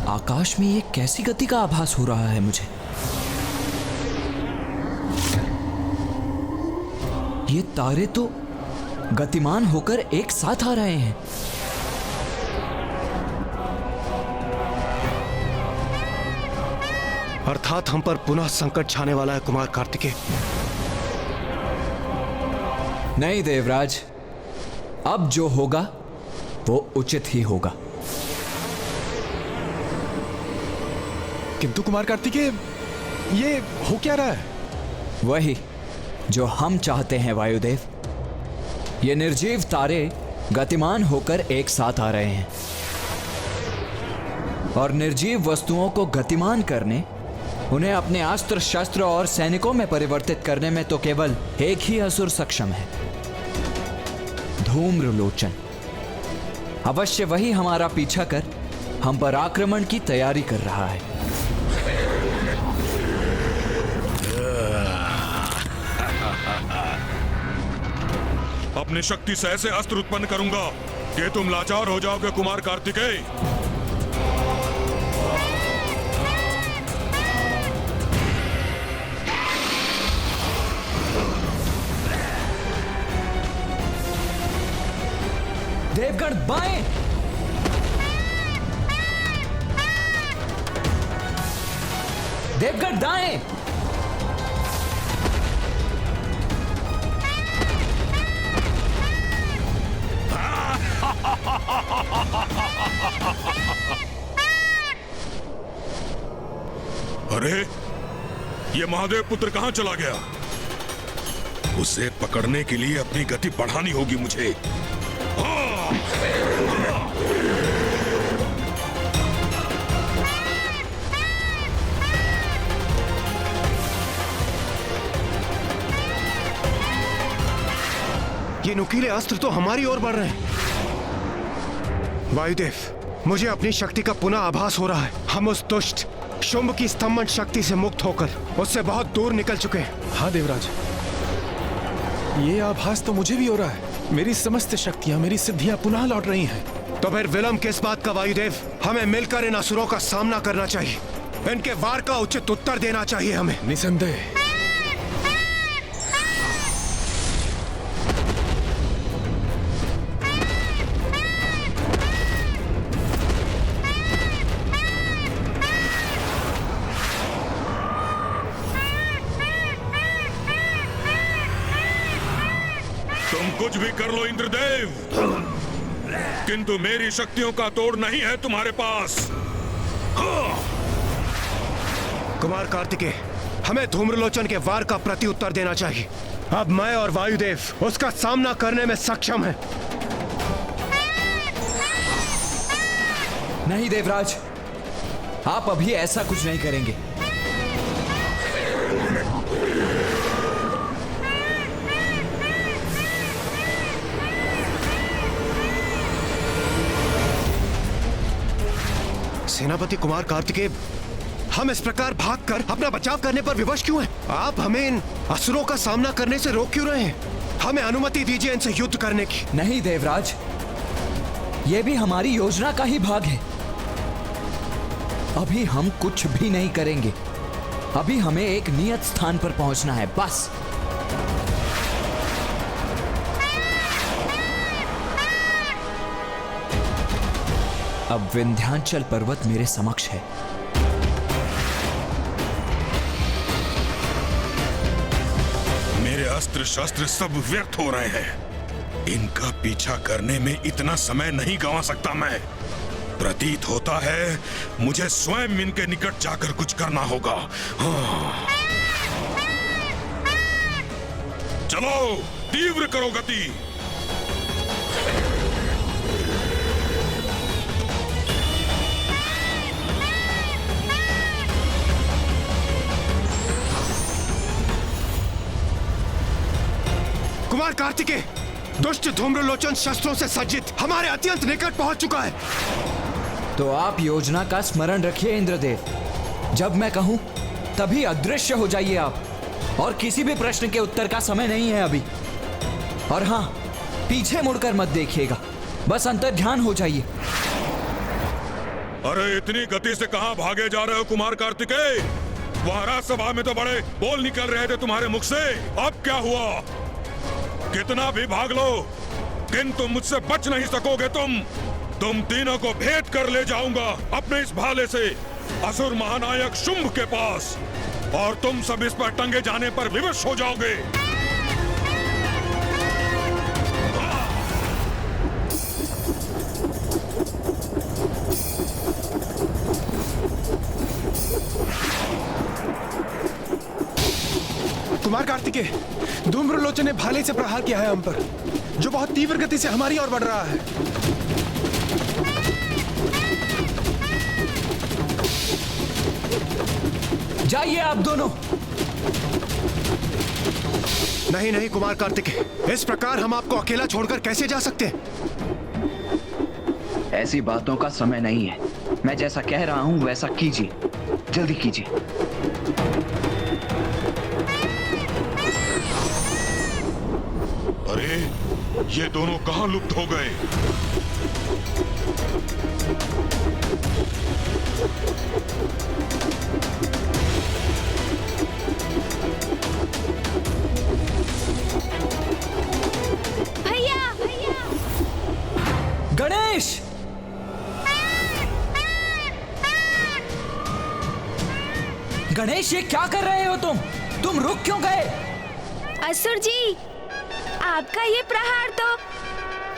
आकाश में ये कैसी गति का आभास हो रहा है मुझे? ये तारे तो गतिमान होकर एक साथ आ रहे हैं। अर्थात हम पर पुनः संकट छाने वाला है कुमार कार्तिकेय। नहीं देवराज, अब जो होगा वो उचित ही होगा। किंतु कुमार कार्तिकेय, ये हो क्या रहा है? वही जो हम चाहते हैं वायुदेव। ये निर्जीव तारे गतिमान होकर एक साथ आ रहे हैं और निर्जीव वस्तुओं को गतिमान करने, उन्हें अपने अस्त्र शस्त्र और सैनिकों में परिवर्तित करने में तो केवल एक ही असुर सक्षम है, धूम्रलोचन। अवश्य वही हमारा पीछा कर हम पर आक्रमण की तैयारी कर रहा है। अपनी शक्ति से ऐसे अस्त्र उत्पन्न करूंगा कि तुम लाचार हो जाओगे कुमार कार्तिकेय। देवगण बाएं! देवगण दाएं! अरे, ये महादेव पुत्र कहां चला गया? उसे पकड़ने के लिए अपनी गति बढ़ानी होगी मुझे। ये नुकीले अस्त्र तो हमारी ओर बढ़ रहे हैं। वायुदेव, मुझे अपनी शक्ति का पुनः आभास हो रहा है। हम उस दुष्ट शुंभ की स्तंभन शक्ति से मुक्त होकर उससे बहुत दूर निकल चुके हैं। हाँ देवराज, ये आभास तो मुझे भी हो रहा है। मेरी समस्त शक्तियां, मेरी सिद्धियां पुनः लौट रही हैं। तो फिर विलंब किस बात का वायुदेव? हमें मिलकर इन असुरों का सामना करना चाहिए। इनके वार का उचित उत्तर देना चाहिए हमें। निसंदेह। तुम कुछ भी कर लो इंद्रदेव, किंतु मेरी शक्तियों का तोड़ नहीं है तुम्हारे पास। कुमार कार्तिकेय, हमें धूम्रलोचन के वार का प्रत्युत्तर देना चाहिए। अब मैं और वायुदेव उसका सामना करने में सक्षम हैं। नहीं देवराज, आप अभी ऐसा कुछ नहीं करेंगे। सेनापति कुमार कार्तिकेय, हम इस प्रकार भागकर अपना बचाव करने पर विवश क्यों हैं? आप हमें इन असुरों का सामना करने से रोक क्यों रहे हैं? हमें अनुमति दीजिए इनसे युद्ध करने की। नहीं देवराज, यह भी हमारी योजना का ही भाग है। अभी हम कुछ भी नहीं करेंगे। अभी हमें एक नियत स्थान पर पहुंचना है, बस। अब विंध्याचल पर्वत मेरे समक्ष है। मेरे अस्त्र शस्त्र सब व्यर्थ हो रहे हैं। इनका पीछा करने में इतना समय नहीं गंवा सकता मैं। प्रतीत होता है मुझे स्वयं इनके निकट जाकर कुछ करना होगा। हाँ। चलो, तीव्र करो गति। कुमार कार्तिकेय, दुष्ट धूम्रलोचन शस्त्रों से सज्जित हमारे अत्यंत निकट पहुंच चुका है। तो आप योजना का स्मरण रखिए इंद्रदेव। जब मैं कहूं तभी अदृश्य हो जाइए आप, और किसी भी प्रश्न के उत्तर का समय नहीं है अभी। और हां, पीछे मुड़कर मत देखिएगा, बस अंतर्ध्यान हो जाइए। अरे इतनी गति से कहां भागे जा रहे हो कुमार कार्तिकेय? वहां राजसभा में तो बड़े बोल निकल रहे थे तुम्हारे मुख से, अब क्या हुआ? कितना भी भाग लो किंतु मुझसे बच नहीं सकोगे तुम तीनों को भेद कर ले जाऊंगा अपने इस भाले से असुर महानायक शुंभ के पास, और तुम सब इस पर टंगे जाने पर विवश हो जाओगे। कुमार कार्तिकेय, धूम्रलोचन ने भाले से प्रहार किया है हम पर, जो बहुत तीव्र गति से हमारी ओर बढ़ रहा है। जाइए आप दोनों। नहीं नहीं कुमार कार्तिकेय, इस प्रकार हम आपको अकेला छोड़कर कैसे जा सकते हैं? ऐसी बातों का समय नहीं है। मैं जैसा कह रहा हूं वैसा कीजिए, जल्दी कीजिए। अरे ये दोनों कहां लुप्त हो गए? भैया गणेश! गणेश, ये क्या कर रहे हो तुम रुक क्यों गए? असुर जी, आपका ये प्रहार तो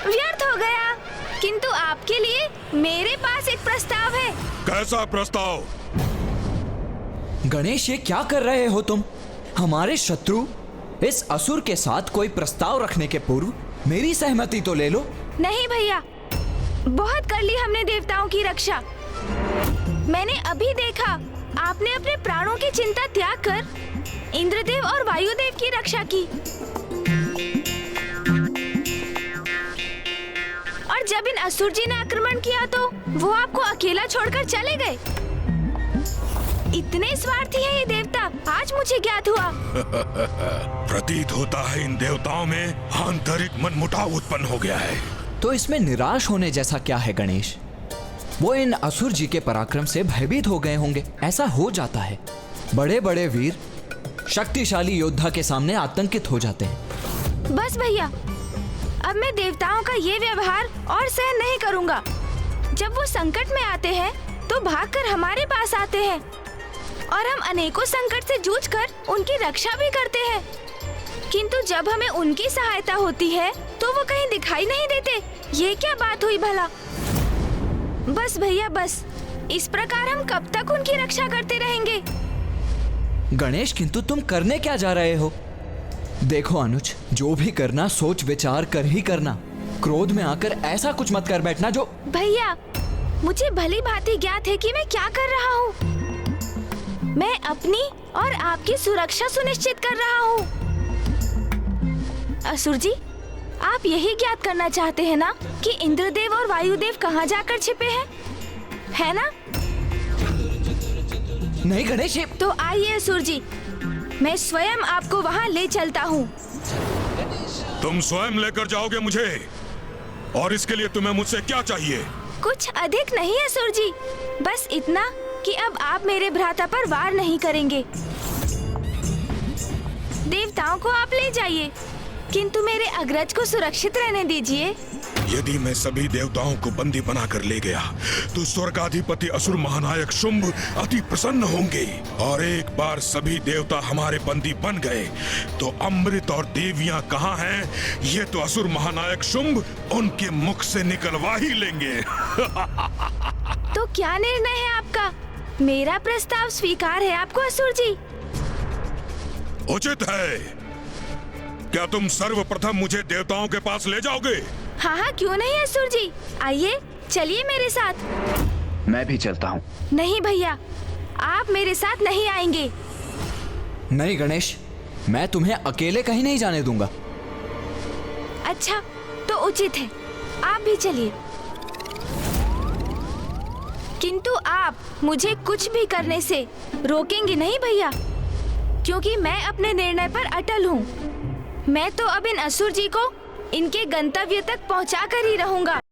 व्यर्थ हो गया, किंतु आपके लिए मेरे पास एक प्रस्ताव है। कैसा प्रस्ताव? गणेश, ये क्या कर रहे हो तुम? हमारे शत्रु इस असुर के साथ कोई प्रस्ताव रखने के पूर्व मेरी सहमति तो ले लो। नहीं भैया, बहुत कर ली हमने देवताओं की रक्षा। मैंने अभी देखा आपने अपने प्राणों की चिंता त्याग कर इंद्रदेव और वायुदेव की रक्षा की, और जब इन असुर जी ने आक्रमण किया तो वो आपको अकेला छोड़कर चले गए। इतने स्वार्थी है ये देवता, आज मुझे ज्ञात हुआ। प्रतीत होता है इन देवताओं में आंतरिक मनमुटाव उत्पन्न हो गया है। तो इसमें निराश होने जैसा क्या है गणेश? वो इन असुर जी के पराक्रम से भयभीत हो गए होंगे। ऐसा हो जाता है, बड़े बड़े वीर शक्तिशाली योद्धा के सामने आतंकित हो जाते हैं। बस भैया, अब मैं देवताओं का ये व्यवहार और सहन नहीं करूंगा। जब वो संकट में आते हैं तो भागकर हमारे पास आते हैं, और हम अनेकों संकट से जूझकर उनकी रक्षा भी करते हैं, किंतु जब हमें उनकी सहायता होती है तो वो कहीं दिखाई नहीं देते। ये क्या बात हुई भला? बस भैया बस, इस प्रकार हम कब तक उनकी रक्षा करते रहेंगे? गणेश, किंतु तुम करने क्या जा रहे हो? देखो अनुज, जो भी करना सोच विचार कर ही करना। क्रोध में आकर ऐसा कुछ मत कर बैठना जो। भैया, मुझे भली भांति ज्ञात है कि मैं क्या कर रहा हूँ। मैं अपनी और आपकी सुरक्षा सुनिश्चित कर रहा हूँ। असुर जी, आप यही ज्ञात करना चाहते हैं ना कि इंद्रदेव और वायुदेव कहाँ जाकर छिपे हैं, है ना? नहीं गणेश, ये तो आइए असुर जी, मैं स्वयं आपको वहाँ ले चलता हूँ। तुम स्वयं लेकर जाओगे मुझे? और इसके लिए तुम्हें मुझसे क्या चाहिए? कुछ अधिक नहीं असुर जी, बस इतना कि अब आप मेरे भ्राता पर वार नहीं करेंगे। देवताओं को आप ले जाइए, किंतु मेरे अग्रज को सुरक्षित रहने दीजिए। यदि मैं सभी देवताओं को बंदी बनाकर ले गया तो स्वर्गाधिपति असुर महानायक शुंभ अति प्रसन्न होंगे, और एक बार सभी देवता हमारे बंदी बन गए तो अमृत और देवियां कहाँ हैं, ये तो असुर महानायक शुंभ उनके मुख से निकलवा ही लेंगे। तो क्या निर्णय है आपका? मेरा प्रस्ताव स्वीकार है आपको असुर जी? उचित है। क्या तुम सर्वप्रथम मुझे देवताओं के पास ले जाओगे? हाँ हाँ, क्यों नहीं असुर जी, आइए चलिए मेरे साथ। मैं भी चलता हूँ। नहीं भैया, आप मेरे साथ नहीं आएंगे। नहीं गणेश, मैं तुम्हें अकेले कहीं नहीं जाने दूंगा। अच्छा, तो उचित है, आप भी चलिए। किंतु आप मुझे कुछ भी करने से रोकेंगे नहीं भैया, क्योंकि मैं अपने निर्णय पर अटल हूँ। मैं तो अब इन असुर जी को इनके गंतव्य तक पहुँचा कर ही रहूंगा।